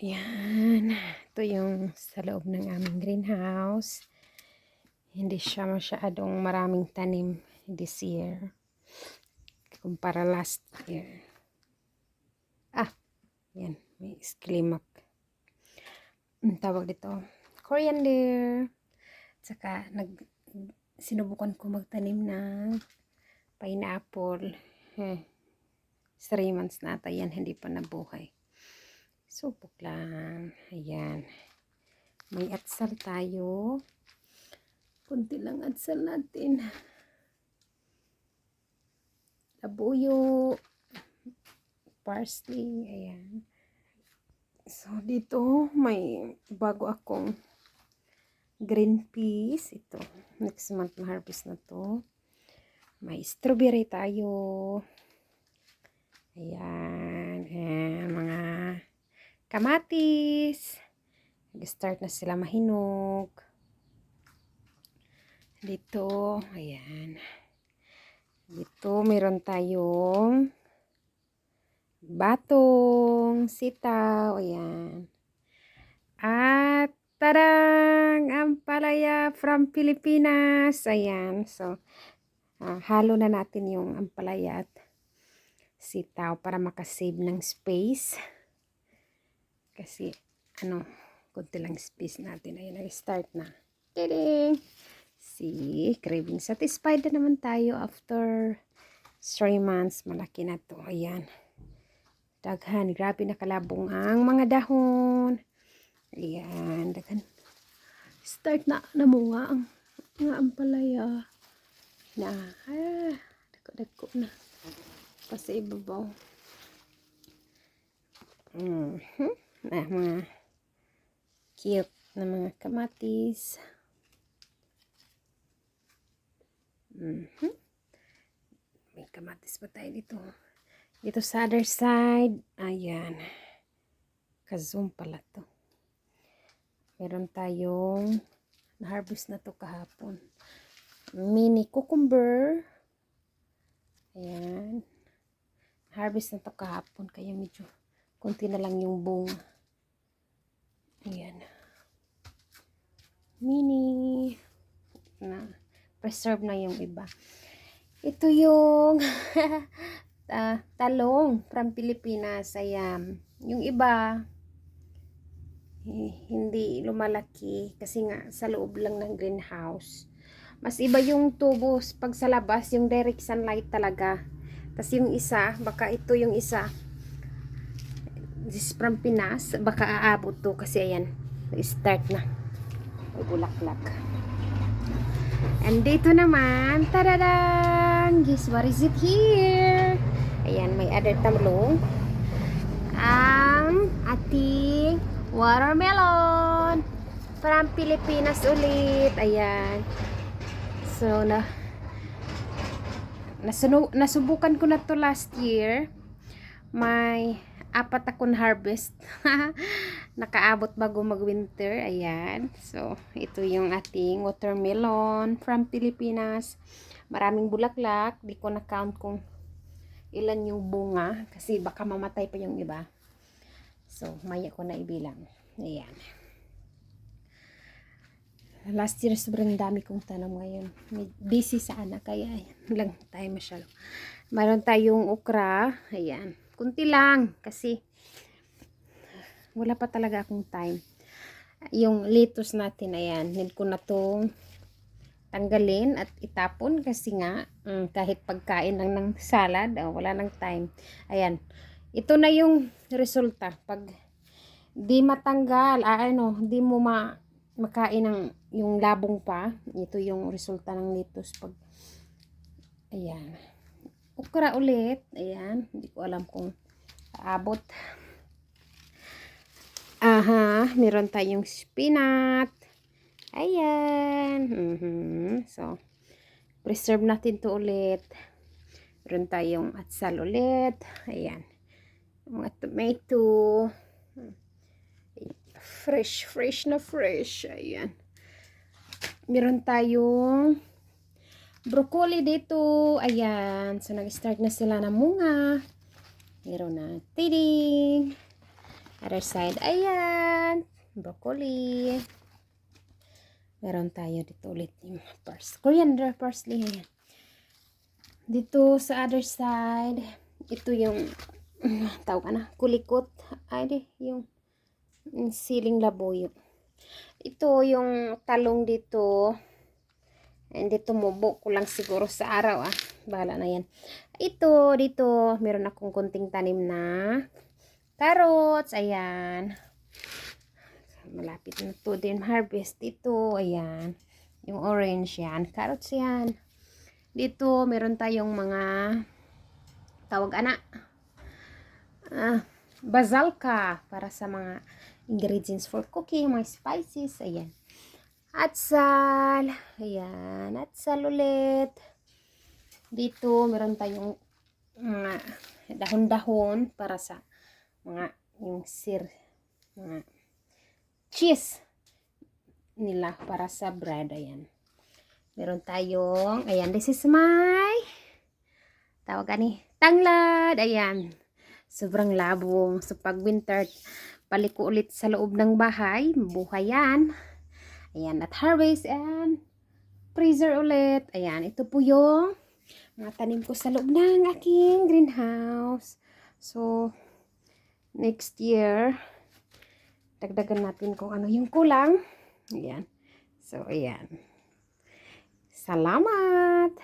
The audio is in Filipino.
Ayan. Ito yung sa loob ng aming greenhouse. Hindi siya masyadong maraming tanim this year. Kumpara last year. Yan. May sklimak. Ang tawag dito. Coriander. Tsaka sinubukan ko magtanim ng pineapple. 3 months na ata yan. Hindi pa nabuhay. Subok lang. Ayan. May atsal tayo. Kunti lang atsal natin. Labuyo. Parsley. Ayan. So, dito may bago akong green peas. Ito. Next month ma-harvest na to. May strawberry tayo. Ayan. Ayan. Mga kamatis. Nag-start na sila mahinog. Dito. Ayan. Dito meron tayong batong, sitaw. Ayan. At tarang! Ampalaya from Pilipinas. Ayan. So, halo na natin yung ampalaya at sitaw para makasave ng space. Kasi, kunti lang space natin. Ayan, nag-start na. Tiding! See, craving satisfied na naman tayo after 3 months. Malaki na to. Ayan. Daghan. Grabe nakalabong ang mga dahon. Ayan. Daghan. Start na namunga ang mga ampalaya. Dako na. Pa sa ibabaw. Mga cute na mga kamatis. May kamatis pa tayo dito. Dito sa other side. Ayan. Kazoom pala to. Meron tayong na-harvest na to kahapon. Mini cucumber. Ayan. Harvest na to kahapon. Kaya medyo konti na lang yung bunga. Ayan. Mini. Preserve na yung iba. Ito yung talong from Pilipinas. Ayan. Yung iba, hindi lumalaki kasi nga sa loob lang ng greenhouse. Mas iba yung tubo pag sa labas, yung direct sunlight talaga. Tapos yung isa, baka ito yung isa. This is from Pinas. Baka aabot to kasi ayan, start na. May bulaklak. And dito naman, tadadang! Guess what is it here? Ayan, may other talong. Ang ating watermelon from Pilipinas ulit. Ayan. So, nasubukan ko na to last year. May 4 akong harvest. Nakaabot bago mag-winter. Ayan. So, ito yung ating watermelon from Pilipinas. Maraming bulaklak. Di ko na-count kung ilan yung bunga. Kasi baka mamatay pa yung iba. So, maya ko na ibilang. Ayan. Last year, sobrang dami kong tanong ngayon. Busy sana. Kaya, lang tayo masyado. Mayroon tayong okra. Ayan. Kunti lang. Kasi, wala pa talaga akong time. Yung lettuce natin, ayan, need ko na itong tanggalin at itapon kasi nga, kahit pagkain lang ng salad, wala nang time. Ayan, ito na yung resulta. Pag di matanggal, di mo makain ng yung labong pa, ito yung resulta ng lettuce. Pag, ayan, okra ulit, ayan, hindi ko alam kung aabot. Meron tayong spinach. Ayan. So, preserve natin to ulit. Meron tayong atsal ulit. Ayan. Mga tomato. Fresh na fresh. Ayan. Meron tayong broccoli dito. Ayan. So, nag-start na sila na munga. Meron na tiding. Other side, ayan. Broccoli. Meron tayo dito ulit yung coriander, parsley. Ayan. Dito sa other side, ito yung tawag na, kulikot. Ay, yung siling laboy. Ito yung talong dito. And dito mubo ko lang siguro sa araw Bahala na yan. Ito, dito, meron akong kunting tanim na carrots. Ayan. Malapit na to din harvest. Ito, ayan. Yung orange yan. Carrots yan. Dito, meron tayong mga tawag basalka para sa mga ingredients for cooking, mga spices. Ayan. Atsal. Ayan. Atsal ulit. Dito, meron tayong mga dahon-dahon para sa mga yung mga cheese nila para sa bread. Ayan. Meron tayong, ayan, this is my tawag tanglad. Ayan. Sobrang labong. So, pag winter, paliko ulit sa loob ng bahay. Buhay yan. Ayan. At harvest and freezer ulit. Ayan. Ito po yung mga tanim ko sa loob ng aking greenhouse. So, next year, dagdagan natin kung ano yung kulang. Ayan. So, ayan. Salamat!